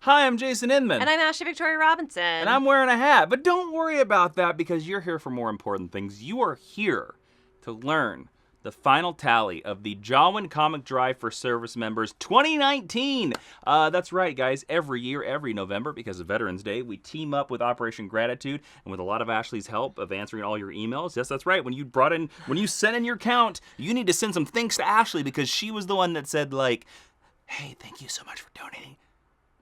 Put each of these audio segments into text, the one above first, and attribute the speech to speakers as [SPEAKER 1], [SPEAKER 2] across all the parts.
[SPEAKER 1] Hi, I'm Jason Inman.
[SPEAKER 2] And I'm Ashley Victoria Robinson.
[SPEAKER 1] And I'm wearing a hat. But don't worry about that because you're here for more important things. You are here to learn the final tally of the Jawiin Comic Drive for Service Members 2019. That's right, guys. Every year, every November, because of Veterans Day, we team up with Operation Gratitude, and with a lot of Ashley's help of answering all your emails. Yes, that's right. When you sent in your count, you need to send some thanks to Ashley because she was the one that said, like, hey, thank you so much for donating.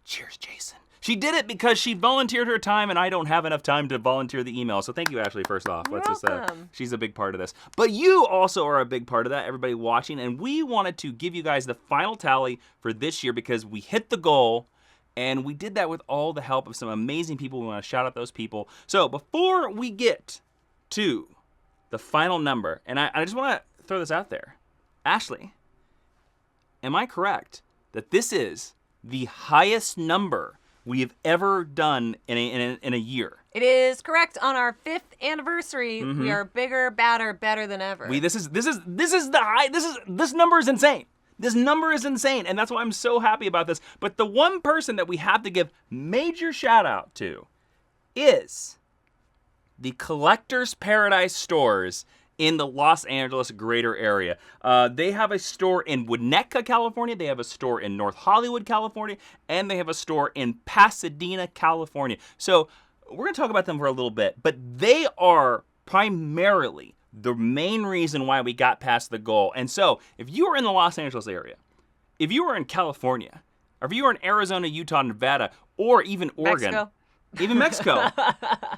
[SPEAKER 1] Cheers, Jason. She did it because she volunteered her time, and I don't have enough time to volunteer the email. So thank you, Ashley, first off.
[SPEAKER 2] You're welcome.
[SPEAKER 1] She's a big part of this. But you also are a big part of that, everybody watching. And we wanted to give you guys the final tally for this year because we hit the goal. And we did that with all the help of some amazing people. We want to shout out those people. So before we get to the final number, and I just want to throw this out there. Ashley, am I correct that this is the highest number we have ever done in a year?
[SPEAKER 2] It is correct. On our 5th anniversary, we are bigger, badder, better than ever.
[SPEAKER 1] This number is insane. This number is insane, and that's why I'm so happy about this. But the one person that we have to give major shout out to is the Collectors Paradise stores in the Los Angeles greater area. They have a store in Winnetka, California. They have a store in North Hollywood, California. And they have a store in Pasadena, California. So we're going to talk about them for a little bit. But they are primarily the main reason why we got past the goal. And so if you are in the Los Angeles area, if you are in California, or if you are in Arizona, Utah, Nevada, or even Oregon,
[SPEAKER 2] Mexico.
[SPEAKER 1] Even Mexico,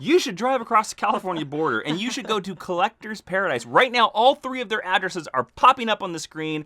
[SPEAKER 1] you should drive across the California border and you should go to Collectors Paradise. Right now, all 3 of their addresses are popping up on the screen.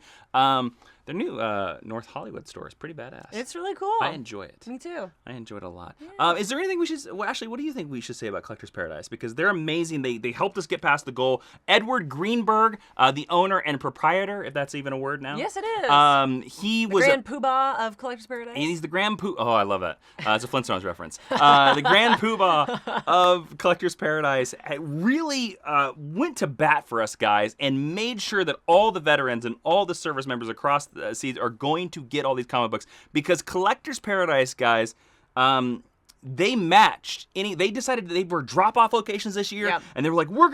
[SPEAKER 1] Their new North Hollywood store is pretty badass.
[SPEAKER 2] It's really cool.
[SPEAKER 1] I enjoy it.
[SPEAKER 2] Me too.
[SPEAKER 1] I enjoy it a lot.
[SPEAKER 2] Yeah.
[SPEAKER 1] Is there anything we should... Well, Ashley, what do you think we should say about Collectors Paradise? Because they're amazing. They helped us get past the goal. Edward Greenberg, the owner and proprietor, if that's even a word now.
[SPEAKER 2] Yes, it is.
[SPEAKER 1] He
[SPEAKER 2] the
[SPEAKER 1] was...
[SPEAKER 2] Grand Poobah of Collectors Paradise.
[SPEAKER 1] He's the Grand Poo... Oh, I love that. It's a Flintstones reference. The Grand Poobah of Collectors Paradise really went to bat for us guys and made sure that all the veterans and all the service members across the seas are going to get all these comic books because Collectors Paradise, guys, they matched they decided that they were drop-off locations this year, and they were like, we're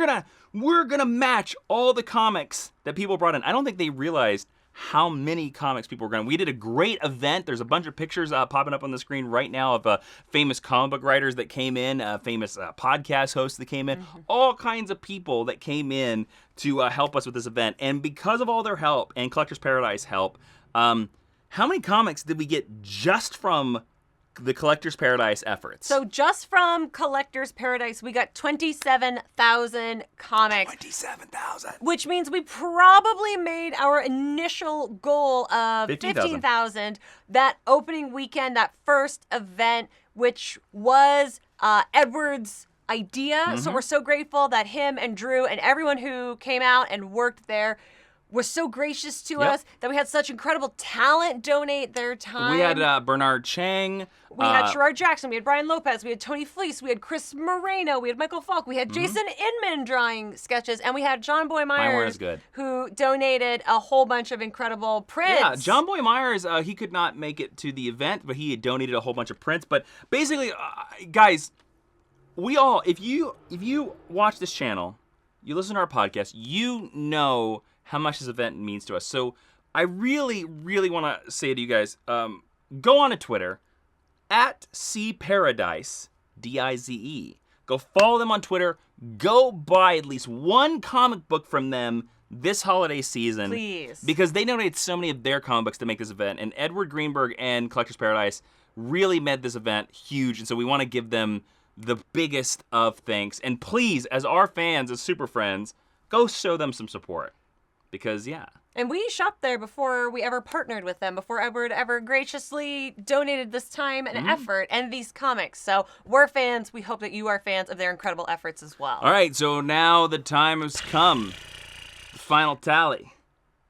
[SPEAKER 1] gonna match all the comics that people brought in. I don't think they realized how many comics people were going. We did a great event. There's a bunch of pictures popping up on the screen right now of famous comic book writers that came in, famous podcast hosts that came in, all kinds of people that came in to help us with this event. And because of all their help and Collectors Paradise help, how many comics did we get just from the Collectors Paradise efforts?
[SPEAKER 2] So just from Collectors Paradise, we got 27,000 comics.
[SPEAKER 1] 27,000.
[SPEAKER 2] Which means we probably made our initial goal of 15,000 that opening weekend, that first event, which was Edward's idea. So we're so grateful that him and Drew and everyone who came out and worked there was so gracious to us, that we had such incredible talent donate their time.
[SPEAKER 1] We had Bernard Chang.
[SPEAKER 2] We had Sherrod Jackson. We had Brian Lopez. We had Tony Fleece. We had Chris Moreno. We had Michael Falk. We had Jason Inman drawing sketches. And we had John Boy Myers, who donated a whole bunch of incredible prints.
[SPEAKER 1] Yeah, John Boy Myers, he could not make it to the event, but he had donated a whole bunch of prints. But basically, guys, we all, if you watch this channel, you listen to our podcast, you know how much this event means to us. So I really, really want to say to you guys, go on to Twitter, @CParadise, DIZE. Go follow them on Twitter. Go buy at least one comic book from them this holiday season.
[SPEAKER 2] Please.
[SPEAKER 1] Because they donated so many of their comic books to make this event. And Edward Greenberg and Collectors Paradise really made this event huge. And so we want to give them the biggest of thanks. And please, as our fans, as super friends, go show them some support. Because, yeah.
[SPEAKER 2] And we shopped there before we ever partnered with them, before Edward ever graciously donated this time and effort and these comics. So we're fans. We hope that you are fans of their incredible efforts as well.
[SPEAKER 1] All right, so now the time has come. The final tally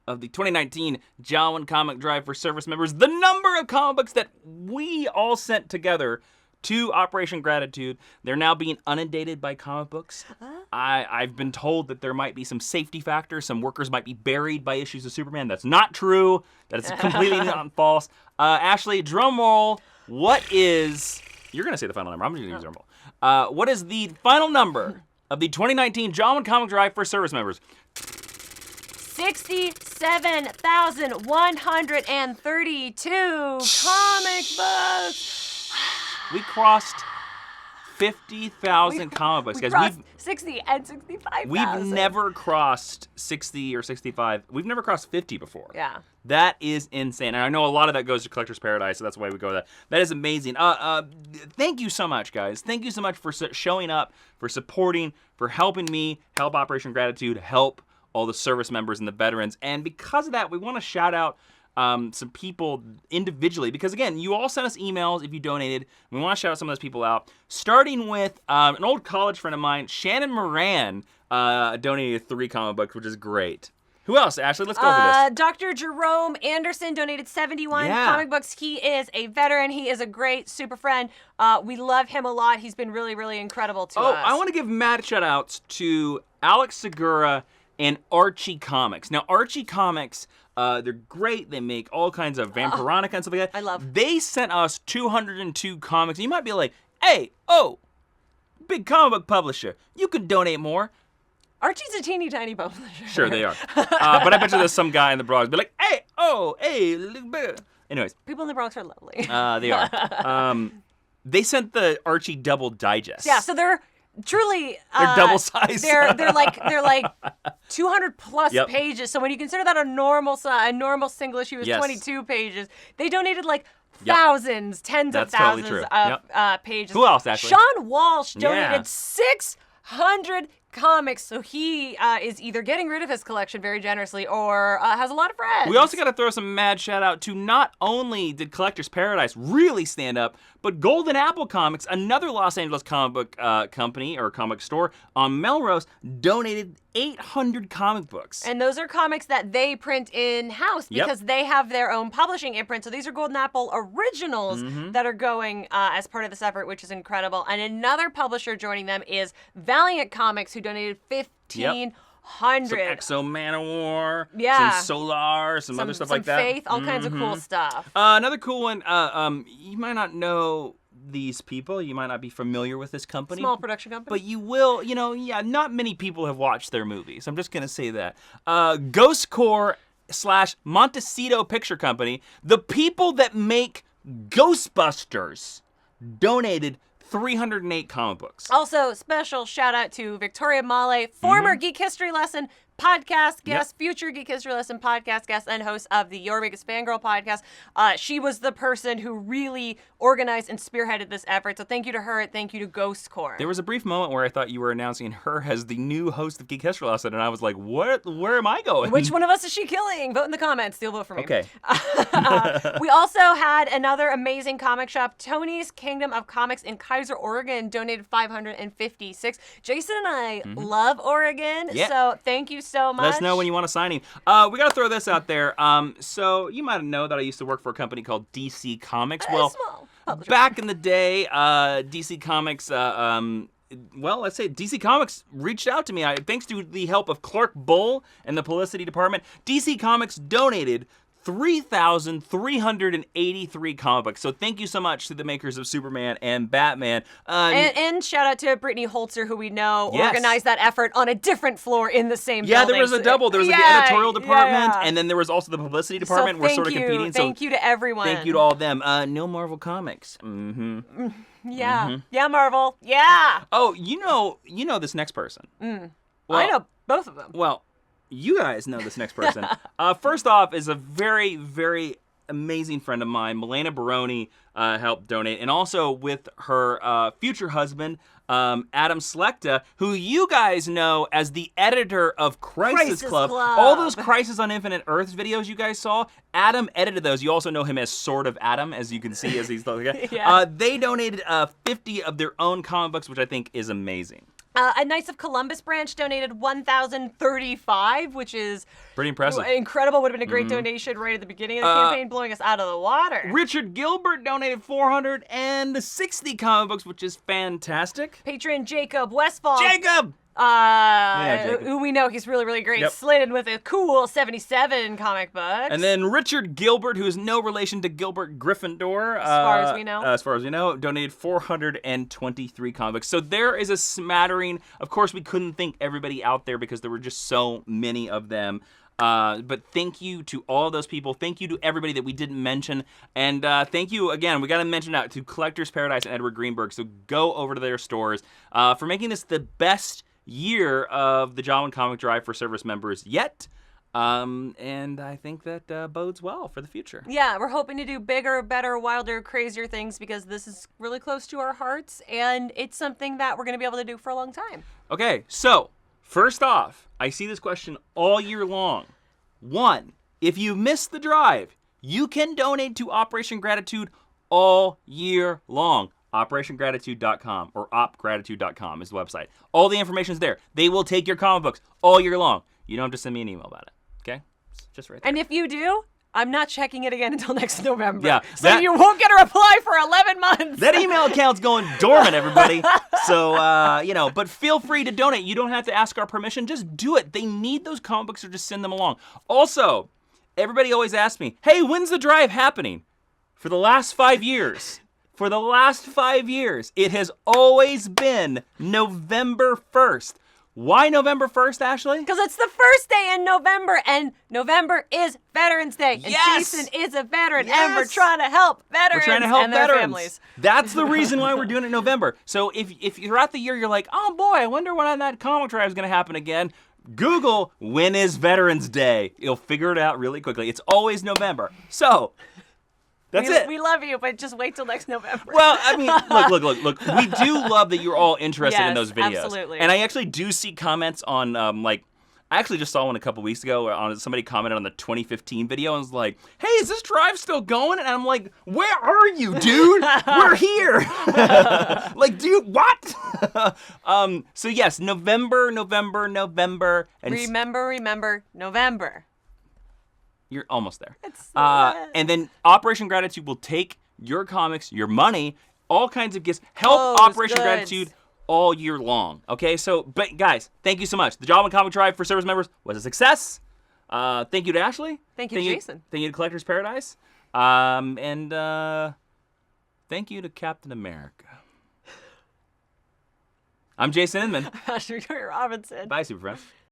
[SPEAKER 1] of the 2019 Jawiin Comic Drive for Service Members. The number of comic books that we all sent together to Operation Gratitude. They're now being inundated by comic books. I've been told that there might be some safety factors. Some workers might be buried by issues of Superman. That's not true. That is completely false. Ashley, drum roll. What is... You're going to say the final number. I'm going to use the number. What is the final number of the 2019 Jawiin Comic Drive for service members?
[SPEAKER 2] 67,132 comic books.
[SPEAKER 1] We crossed 50,000 comic books, guys.
[SPEAKER 2] Crossed 60 and 65,000.
[SPEAKER 1] We've never crossed 60 or 65. We've never crossed 50 before.
[SPEAKER 2] Yeah.
[SPEAKER 1] That is insane. And I know a lot of that goes to Collector's Paradise, so that's why we go there. That is amazing. Thank you so much, guys. Thank you so much for showing up, for supporting, for helping me, help Operation Gratitude, help all the service members and the veterans. And because of that, we want to shout out some people individually, because again, you all sent us emails if you donated. We want to shout out some of those people out, starting with an old college friend of mine, Shannon Moran, donated 3 comic books, which is great. Who else, Ashley? Let's go through this.
[SPEAKER 2] Dr. Jerome Anderson donated 71 comic books. He is a veteran. He is a great super friend. We love him a lot. He's been really, really incredible to us.
[SPEAKER 1] I want to give mad shout outs to Alex Segura and Archie Comics. Now, Archie Comics, they're great. They make all kinds of Vampironica and stuff like that.
[SPEAKER 2] I love.
[SPEAKER 1] They sent us 202 comics. You might be like, hey, big comic book publisher, you could donate more.
[SPEAKER 2] Archie's a teeny tiny publisher.
[SPEAKER 1] Sure, they are. But I bet you there's some guy in the Bronx be like, hey, anyways.
[SPEAKER 2] People in the Bronx are lovely.
[SPEAKER 1] They are. They sent the Archie Double Digest.
[SPEAKER 2] Yeah, so they're truly
[SPEAKER 1] they're double sized.
[SPEAKER 2] They're like 200 plus pages. So when you consider that a normal single issue is 22 pages, they donated like thousands, tens of thousands of pages.
[SPEAKER 1] Who else, actually?
[SPEAKER 2] Sean Walsh donated 600 comics, so he is either getting rid of his collection very generously or has a lot of friends.
[SPEAKER 1] We also got to throw some mad shout out to not only did Collector's Paradise really stand up, but Golden Apple Comics, another Los Angeles comic book company or comic store on Melrose, donated 800 comic books.
[SPEAKER 2] And those are comics that they print in-house because they have their own publishing imprint. So these are Golden Apple originals that are going as part of this effort, which is incredible. And another publisher joining them is Valiant Comics, who donated 1,500.
[SPEAKER 1] Some Exo Manowar, some Solar, some other stuff like that.
[SPEAKER 2] Some Faith, all kinds of cool stuff.
[SPEAKER 1] Another cool one, you might not know these people. You might not be familiar with this company.
[SPEAKER 2] Small production company.
[SPEAKER 1] But you will, not many people have watched their movies. I'm just going to say that. Ghost Corps / Montecito Picture Company, the people that make Ghostbusters, donated 308 comic books.
[SPEAKER 2] Also, special shout out to Victoria Male, former Geek History Lesson podcast guest, future Geek History Lesson podcast guest, and host of the Your Biggest Fangirl podcast. She was the person who really organized and spearheaded this effort. So thank you to her. Thank you to Ghost Corps.
[SPEAKER 1] There was a brief moment where I thought you were announcing her as the new host of Geek History Lesson, and I was like, what? Where am I going?
[SPEAKER 2] Which one of us is she killing? Vote in the comments. Still vote for me.
[SPEAKER 1] Okay.
[SPEAKER 2] We also had another amazing comic shop, Tony's Kingdom of Comics in Kaiser, Oregon, donated 556. Jason and I love Oregon, so thank you so much.
[SPEAKER 1] Let us know when you want a signing. We got to throw this out there. So you might know that I used to work for a company called DC Comics. Well, back in the day, DC Comics, let's say DC Comics reached out to me. Thanks to the help of Clark Bull and the publicity department, DC Comics donated 3,383 comic books. So thank you so much to the makers of Superman and Batman.
[SPEAKER 2] And shout out to Brittany Holzer, who we know organized that effort on a different floor in the same building.
[SPEAKER 1] Yeah, there was a double. There was the editorial department, and then there was also the publicity department. We're sort of competing.
[SPEAKER 2] Thank you to everyone.
[SPEAKER 1] Thank you to all of them. No Marvel Comics.
[SPEAKER 2] Yeah, Marvel. Yeah.
[SPEAKER 1] Oh, you know this next person.
[SPEAKER 2] Well, I know both of them.
[SPEAKER 1] Well, you guys know this next person. First off is a very, very amazing friend of mine. Milena Baroni helped donate. And also with her future husband, Adam Slechta, who you guys know as the editor of Crisis Club. All those Crisis on Infinite Earths videos you guys saw, Adam edited those. You also know him as Sword of Adam, as you can see as he's They donated 50 of their own comic books, which I think is amazing.
[SPEAKER 2] A Knights of Columbus branch donated 1,035, which is
[SPEAKER 1] pretty impressive.
[SPEAKER 2] Incredible. Would have been a great donation right at the beginning of the campaign, blowing us out of the water.
[SPEAKER 1] Richard Gilbert donated 460 comic books, which is fantastic.
[SPEAKER 2] Patron Jacob Westfall.
[SPEAKER 1] Jacob!
[SPEAKER 2] Who we know he's really, really great.
[SPEAKER 1] Yep.
[SPEAKER 2] Slated with a cool 77 comic books.
[SPEAKER 1] And then Richard Gilbert, who is no relation to Gilbert Gryffindor.
[SPEAKER 2] As far as we know.
[SPEAKER 1] As far as we know, donated 423 comic books. So there is a smattering. Of course, we couldn't thank everybody out there because there were just so many of them. But thank you to all of those people. Thank you to everybody that we didn't mention. And thank you, again, we got to mention out to Collectors Paradise and Edward Greenberg. So go over to their stores for making this the best year of the Jawiin Comic Drive for service members yet. And I think that bodes well for the future.
[SPEAKER 2] Yeah, we're hoping to do bigger, better, wilder, crazier things because this is really close to our hearts. And it's something that we're going to be able to do for a long time.
[SPEAKER 1] Okay, so first off, I see this question all year long. 1, if you missed the drive, you can donate to Operation Gratitude all year long. OperationGratitude.com or opgratitude.com is the website. All the information's there. They will take your comic books all year long. You don't have to send me an email about it, okay? It's just right there.
[SPEAKER 2] And if you do, I'm not checking it again until next November.
[SPEAKER 1] Yeah,
[SPEAKER 2] so you won't get a reply for 11 months.
[SPEAKER 1] That email account's going dormant, everybody. So, but feel free to donate. You don't have to ask our permission. Just do it. They need those comic books or just send them along. Also, everybody always asks me, hey, when's the drive happening? For the last 5 years. For the last 5 years, it has always been November 1st. Why November 1st, Ashley?
[SPEAKER 2] Because it's the first day in November, and November is Veterans Day. And
[SPEAKER 1] Yes!
[SPEAKER 2] Jason is a veteran,
[SPEAKER 1] Yes!
[SPEAKER 2] and we're trying to help veterans and their families.
[SPEAKER 1] That's the reason why we're doing it in November. So if throughout the year you're like, oh boy, I wonder when that comic drive is going to happen again, Google, when is Veterans Day? You'll figure it out really quickly. It's always November. So... That's it.
[SPEAKER 2] We love you, but just wait till next November.
[SPEAKER 1] Well, I mean, look. We do love that you're all interested in those videos.
[SPEAKER 2] Absolutely.
[SPEAKER 1] And I actually do see comments on, I actually just saw one a couple weeks ago where somebody commented on the 2015 video and was like, hey, is this drive still going? And I'm like, where are you, dude? We're here. Like, dude, what? So yes, November. And
[SPEAKER 2] Remember, November.
[SPEAKER 1] You're almost there.
[SPEAKER 2] It's
[SPEAKER 1] and then Operation Gratitude will take your comics, your money, all kinds of gifts, help Operation Gratitude all year long. Okay, so, but guys, thank you so much. The Jawiin Comic Drive for service members was a success. Thank you to Ashley.
[SPEAKER 2] Thank you, Jason.
[SPEAKER 1] Thank you to Collectors Paradise. And thank you to Captain America. I'm Jason Inman.
[SPEAKER 2] Ashley Robinson.
[SPEAKER 1] Bye, Super Friends.